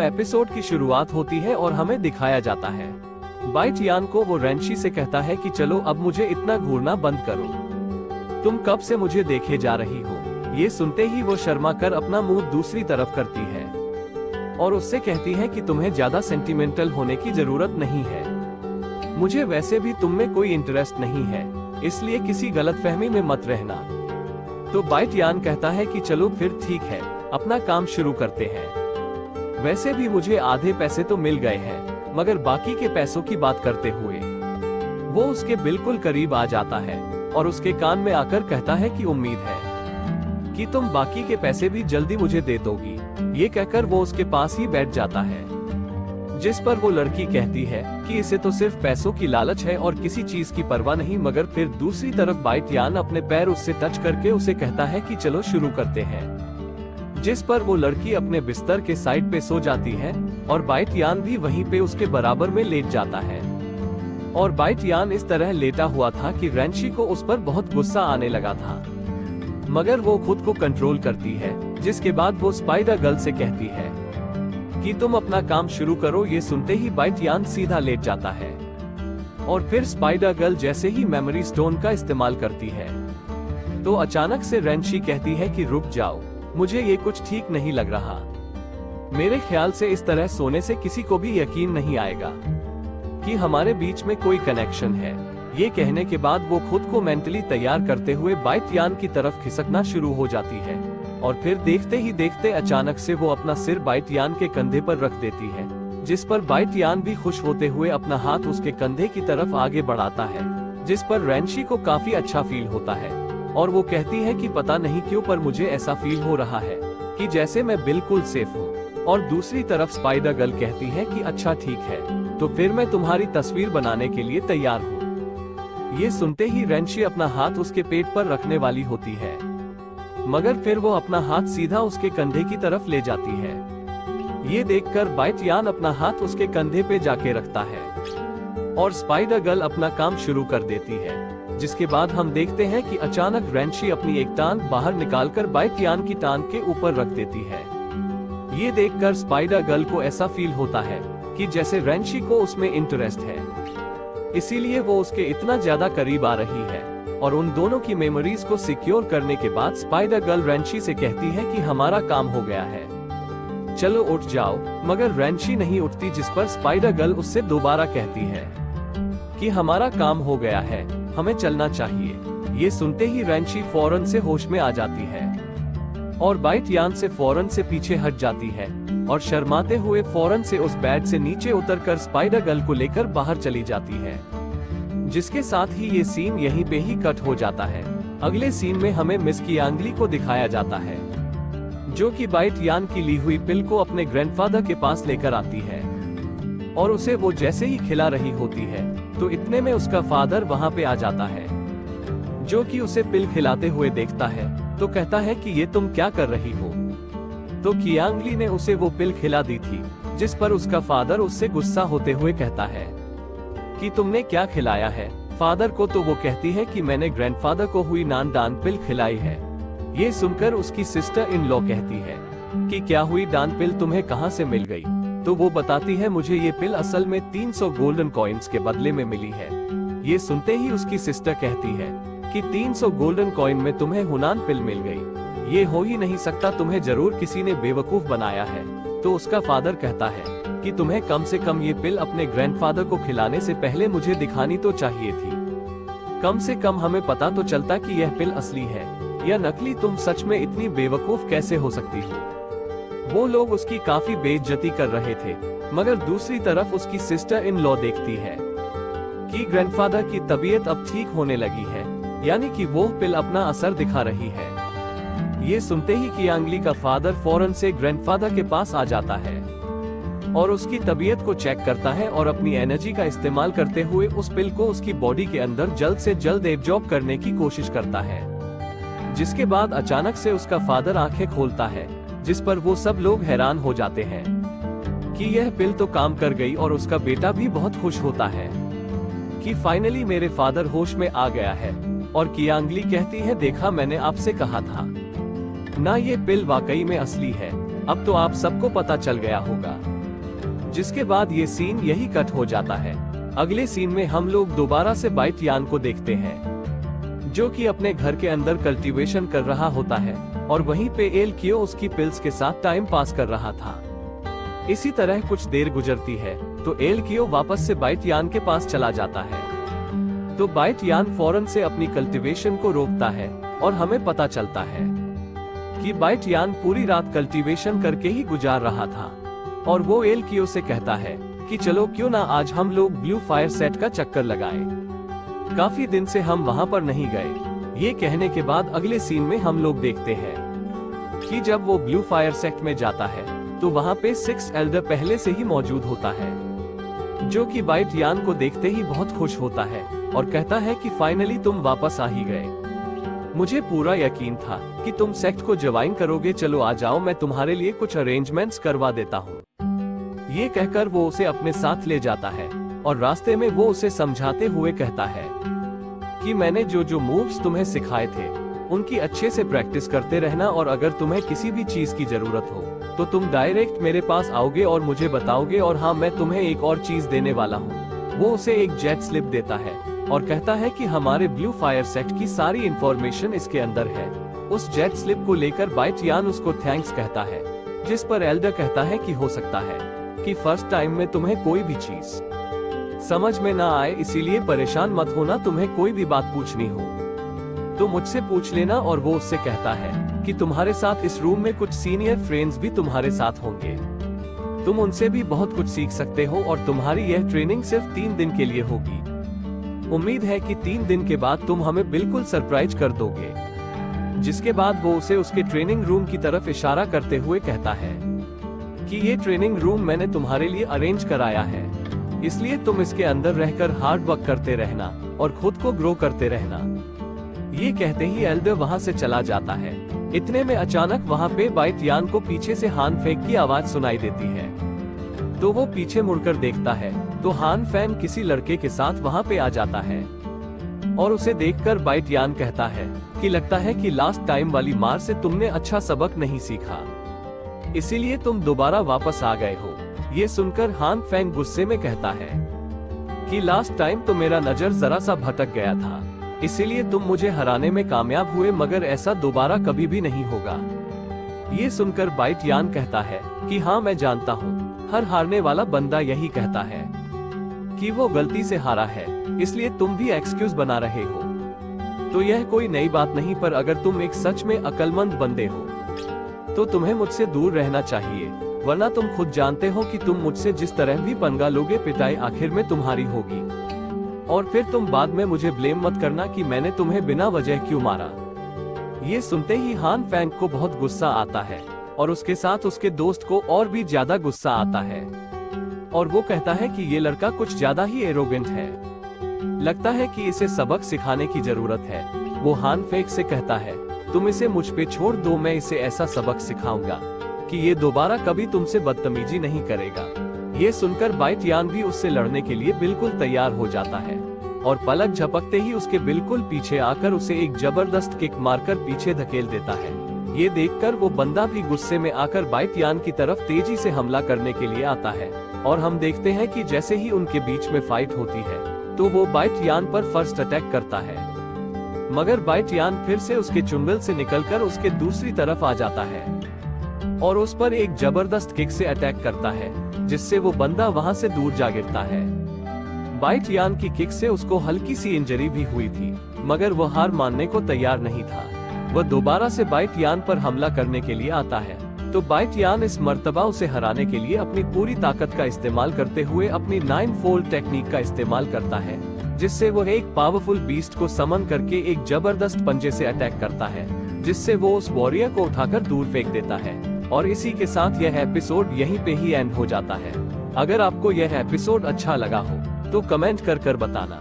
Episode की शुरुआत होती है और हमें दिखाया जाता है बाइट यान को वो रेंशी से कहता है कि चलो अब मुझे इतना घूरना बंद करो, तुम कब से मुझे देखे जा रही हो। ये सुनते ही वो शर्मा कर अपना मुंह दूसरी तरफ करती है और उससे कहती है कि तुम्हें ज्यादा सेंटिमेंटल होने की जरूरत नहीं है, मुझे वैसे भी तुम में कोई इंटरेस्ट नहीं है, इसलिए किसी गलतफहमी में मत रहना। तो बाइट यान कहता है कि चलो फिर ठीक है, अपना काम शुरू करते हैं। वैसे भी मुझे आधे पैसे तो मिल गए हैं, मगर बाकी के पैसों की बात करते हुए वो उसके बिल्कुल करीब आ जाता है और उसके कान में आकर कहता है कि उम्मीद है कि तुम बाकी के पैसे भी जल्दी मुझे दे दोगी। ये कहकर वो उसके पास ही बैठ जाता है, जिस पर वो लड़की कहती है कि इसे तो सिर्फ पैसों की लालच है और किसी चीज की परवाह नहीं। मगर फिर दूसरी तरफ बाइट यान अपने पैर उससे टच करके उसे कहता है कि चलो शुरू करते हैं, जिस पर वो लड़की अपने बिस्तर के साइड पे सो जाती है और बाइट यान भी वहीं पे उसके बराबर में लेट जाता है। और बाइट यान इस तरह लेटा हुआ था कि रेंशी को उस पर बहुत गुस्सा आने लगा था, मगर वो खुद को कंट्रोल करती है, जिसके बाद वो स्पाइडर गर्ल से कहती है कि तुम अपना काम शुरू करो। ये सुनते ही बाइट यान सीधा लेट जाता है और फिर स्पाइडर गर्ल जैसे ही मेमोरी स्टोन का इस्तेमाल करती है तो अचानक से रेंशी कहती है कि रुक जाओ, मुझे ये कुछ ठीक नहीं लग रहा, मेरे ख्याल से इस तरह सोने से किसी को भी यकीन नहीं आएगा कि हमारे बीच में कोई कनेक्शन है। ये कहने के बाद वो खुद को मेंटली तैयार करते हुए बाइट यान की तरफ खिसकना शुरू हो जाती है और फिर देखते ही देखते अचानक से वो अपना सिर बाइट यान के कंधे पर रख देती है, जिस पर बाइट यान भी खुश होते हुए अपना हाथ उसके कंधे की तरफ आगे बढ़ाता है, जिस पर रेंशी को काफी अच्छा फील होता है और वो कहती है कि पता नहीं क्यों पर मुझे ऐसा फील हो रहा है कि जैसे मैं बिल्कुल सेफ हूँ। और दूसरी तरफ स्पाइडर गर्ल कहती है कि अच्छा ठीक है, तो फिर मैं तुम्हारी तस्वीर बनाने के लिए तैयार हूँ। ये सुनते ही रेंशी अपना हाथ उसके पेट पर रखने वाली होती है, मगर फिर वो अपना हाथ सीधा उसके कंधे की तरफ ले जाती है। ये देखकर बाइट यान अपना हाथ उसके कंधे पे जाके रखता है और स्पाइडर गर्ल अपना काम शुरू कर देती है, जिसके बाद हम देखते हैं कि अचानक रेंशी अपनी एक टांग बाहर निकालकर बाइट यान की टांग के ऊपर रख देती है। ये देखकर स्पाइडर गर्ल को ऐसा फील होता है कि जैसे रेंशी को उसमें इंटरेस्ट है, इसीलिए वो उसके इतना ज्यादा करीब आ रही है। और उन दोनों की मेमोरीज को सिक्योर करने के बाद स्पाइडर गर्ल रेंशी से कहती है कि हमारा काम हो गया है, चलो उठ जाओ। मगर रेंशी नहीं उठती, जिस पर स्पाइडर गर्ल उससे दोबारा कहती है कि हमारा काम हो गया है, हमें चलना चाहिए। ये सुनते ही रेंशी फौरन से होश में आ जाती है और बाइट यान से फौरन से पीछे हट जाती है और शर्माते हुए फौरन से उस बेड से नीचे उतरकर स्पाइडर गर्ल को लेकर बाहर चली जाती है, जिसके साथ ही ये सीन यहीं पे ही कट हो जाता है। अगले सीन में हमें मिस कियांगली को दिखाया जाता है, जो कि बाइट यान की ली हुई पिल को अपने ग्रैंडफादर के पास लेकर आती है और उसे वो जैसे ही खिला रही होती है तो इतने में उसका फादर वहां पे आ जाता है, जो कि उसे पिल खिलाते हुए देखता है तो कहता है कि ये तुम क्या कर रही हो। तो कियांगली ने उसे वो पिल खिला दी थी, जिस पर उसका फादर उससे गुस्सा होते हुए कहता है कि तुमने क्या खिलाया है फादर को। तो वो कहती है कि मैंने ग्रैंडफादर को हुई नान डान पिल खिलाई है। ये सुनकर उसकी सिस्टर इन लॉ कहती है कि क्या हुई डान पिल तुम्हें कहां से मिल गई। तो वो बताती है मुझे ये पिल असल में 300 गोल्डन कॉइन्स के बदले में मिली है। ये सुनते ही उसकी सिस्टर कहती है कि 300 गोल्डन कॉइन में तुम्हें हुनान पिल मिल गई, ये हो ही नहीं सकता, तुम्हें जरूर किसी ने बेवकूफ बनाया है। तो उसका फादर कहता है कि तुम्हें कम से कम ये पिल अपने ग्रैंडफादर को खिलाने से पहले मुझे दिखानी तो चाहिए थी, कम से कम हमें पता तो चलता कि यह पिल असली है या नकली। तुम सच में इतनी बेवकूफ कैसे हो सकती हो। वो लोग उसकी काफी बेइज्जती कर रहे थे, मगर दूसरी तरफ उसकी सिस्टर इन लॉ देखती है कि ग्रैंडफादर की तबीयत अब ठीक होने लगी है, यानी कि वो पिल अपना असर दिखा रही है। ये सुनते ही कियांगली का फादर फौरन से ग्रैंडफादर के पास आ जाता है और उसकी तबीयत को चेक करता है और अपनी एनर्जी का इस्तेमाल करते हुए उस पिल को उसकी बॉडी के अंदर जल्द से जल्द एब्जॉर्ब करने की कोशिश करता है, जिसके बाद अचानक से उसका फादर आंखें खोलता है, जिस पर वो सब लोग हैरान हो जाते हैं कि यह पिल तो काम कर गई। और उसका बेटा भी बहुत खुश होता है कि फाइनली मेरे फादर होश में आ गया है। और कियांगली कहती है देखा मैंने आपसे कहा था ना, ये पिल वाकई में असली है, अब तो आप सबको पता चल गया होगा। जिसके बाद ये सीन यही कट हो जाता है। अगले सीन में हम लोग दोबारा से बाइट यान को देखते हैं, जो कि अपने घर के अंदर कल्टीवेशन कर रहा होता है और वहीं पे एल कियो उसकी पिल्स के साथ टाइम पास कर रहा था। इसी तरह कुछ देर गुजरती है तो एल कियो वापस से बाइट यान के पास चला जाता है। तो बाइट यान फौरन से अपनी कल्टीवेशन को रोकता है और हमें पता चलता है कि बाइट यान पूरी रात कल्टीवेशन करके ही गुजार रहा था। और वो एल कियो से कहता है कि चलो क्यों ना आज हम लोग ब्लू फायर सेट का चक्कर लगाए, काफी दिन से हम वहां पर नहीं गए। ये कहने के बाद अगले सीन में हम लोग देखते हैं कि जब वो ब्लू फायर सेट में जाता है तो वहां पे 6 एल्डर पहले से ही मौजूद होता है, जो कि बाइट यान को देखते ही बहुत खुश होता है और कहता है कि फाइनली तुम वापस आ ही गए। मुझे पूरा यकीन था कि तुम सेक्ट को ज्वाइन करोगे, चलो आ जाओ, मैं तुम्हारे लिए कुछ अरेंजमेंट्स करवा देता हूँ। ये कहकर वो उसे अपने साथ ले जाता है और रास्ते में वो उसे समझाते हुए कहता है कि मैंने जो जो मूव्स तुम्हें सिखाए थे उनकी अच्छे से प्रैक्टिस करते रहना, और अगर तुम्हें किसी भी चीज की जरूरत हो तो तुम डायरेक्ट मेरे पास आओगे और मुझे बताओगे। और हाँ, मैं तुम्हें एक और चीज देने वाला हूँ। वो उसे एक जेट स्लिप देता है और कहता है कि हमारे ब्लू फायर सेट की सारी इंफॉर्मेशन इसके अंदर है। उस जेट स्लिप को लेकर बाइट यान उसको थैंक्स कहता है, जिस पर एल्डर कहता है कि हो सकता है कि फर्स्ट टाइम में तुम्हें कोई भी चीज समझ में ना आए, इसीलिए परेशान मत होना, तुम्हें कोई भी बात पूछनी हो तो मुझसे पूछ लेना। और वो उससे कहता है कि तुम्हारे साथ इस रूम में कुछ सीनियर फ्रेंड्स भी तुम्हारे साथ होंगे, तुम उनसे भी बहुत कुछ सीख सकते हो और तुम्हारी यह ट्रेनिंग सिर्फ 3 दिन के लिए होगी। उम्मीद है कि 3 दिन के बाद तुम हमें बिल्कुल सरप्राइज कर दोगे। जिसके बाद वो उसे उसके ट्रेनिंग रूम की तरफ इशारा करते हुए कहता है कि ये ट्रेनिंग रूम मैंने तुम्हारे लिए अरेंज कराया है, इसलिए तुम इसके अंदर रहकर हार्ड वर्क करते रहना और खुद को ग्रो करते रहना। ये कहते ही एल्डर वहां से चला जाता है। इतने में अचानक वहां पे बाइट यान को पीछे से हान फेंग की आवाज सुनाई देती है। तो वो पीछे मुड़कर देखता है तो हान फेंग किसी लड़के के साथ वहां पे आ जाता है और उसे देखकर बाइट यान कहता है कि लगता है कि लास्ट टाइम वाली मार से तुमने अच्छा सबक नहीं सीखा, इसीलिए तुम दोबारा वापस आ गए हो। ये सुनकर हान फेंग गुस्से में कहता है कि लास्ट टाइम तो मेरा नजर जरा सा भटक गया था, इसीलिए तुम मुझे हराने में कामयाब हुए, मगर ऐसा दोबारा कभी भी नहीं होगा। ये सुनकर बाइट यान कहता है कि हाँ मैं जानता हूँ, हर हारने वाला बंदा यही कहता है कि वो गलती से हारा है, इसलिए तुम भी एक्सक्यूज बना रहे हो। तो यह कोई नई बात नहीं, पर अगर तुम एक सच में अक्लमंद बंदे हो तो तुम्हें मुझसे दूर रहना चाहिए, वरना तुम खुद जानते हो कि तुम मुझसे जिस तरह भी पंगा लोगे पिटाई आखिर में तुम्हारी होगी। और फिर तुम बाद में मुझे ब्लेम मत करना कि मैंने तुम्हें बिना वजह क्यों मारा। ये सुनते ही हान फेंग को बहुत गुस्सा आता है और उसके साथ उसके दोस्त को और भी ज्यादा गुस्सा आता है और वो कहता है कि ये लड़का कुछ ज्यादा ही एरोगेंट है, लगता है कि इसे सबक सिखाने की जरूरत है। वो हान फेंग से कहता है तुम इसे मुझ पे छोड़ दो, मैं इसे ऐसा सबक सिखाऊंगा कि ये दोबारा कभी तुमसे बदतमीजी नहीं करेगा। ये सुनकर बाइट यान भी उससे लड़ने के लिए बिल्कुल तैयार हो जाता है और पलक झपकते ही उसके बिल्कुल पीछे आकर उसे एक जबरदस्त किक मारकर पीछे धकेल देता है। ये देखकर वो बंदा भी गुस्से में आकर बाइट यान की तरफ तेजी से हमला करने के लिए आता है और हम देखते हैं कि जैसे ही उनके बीच में फाइट होती है तो वो बाइट यान पर फर्स्ट अटैक करता है, मगर बाइट यान फिर से उसके चुंगल से निकलकर उसके दूसरी तरफ आ जाता है और उस पर एक जबरदस्त किक से अटैक करता है, जिससे वो बंदा वहां से दूर जा गिरता है। बाइट यान की किक से उसको हल्की सी इंजरी भी हुई थी, मगर वो हार मानने को तैयार नहीं था। वह दोबारा से बाइट यान पर हमला करने के लिए आता है तो बाइट यान इस मर्तबा उसे हराने के लिए अपनी पूरी ताकत का इस्तेमाल करते हुए अपनी 9-फोल्ड टेक्निक का इस्तेमाल करता है, जिससे वो एक पावरफुल बीस्ट को समन करके एक जबरदस्त पंजे से अटैक करता है, जिससे वो उस वॉरियर को उठाकर दूर फेंक देता है। और इसी के साथ यह एपिसोड यहीं पे ही एंड हो जाता है। अगर आपको यह एपिसोड अच्छा लगा हो तो कमेंट कर बताना।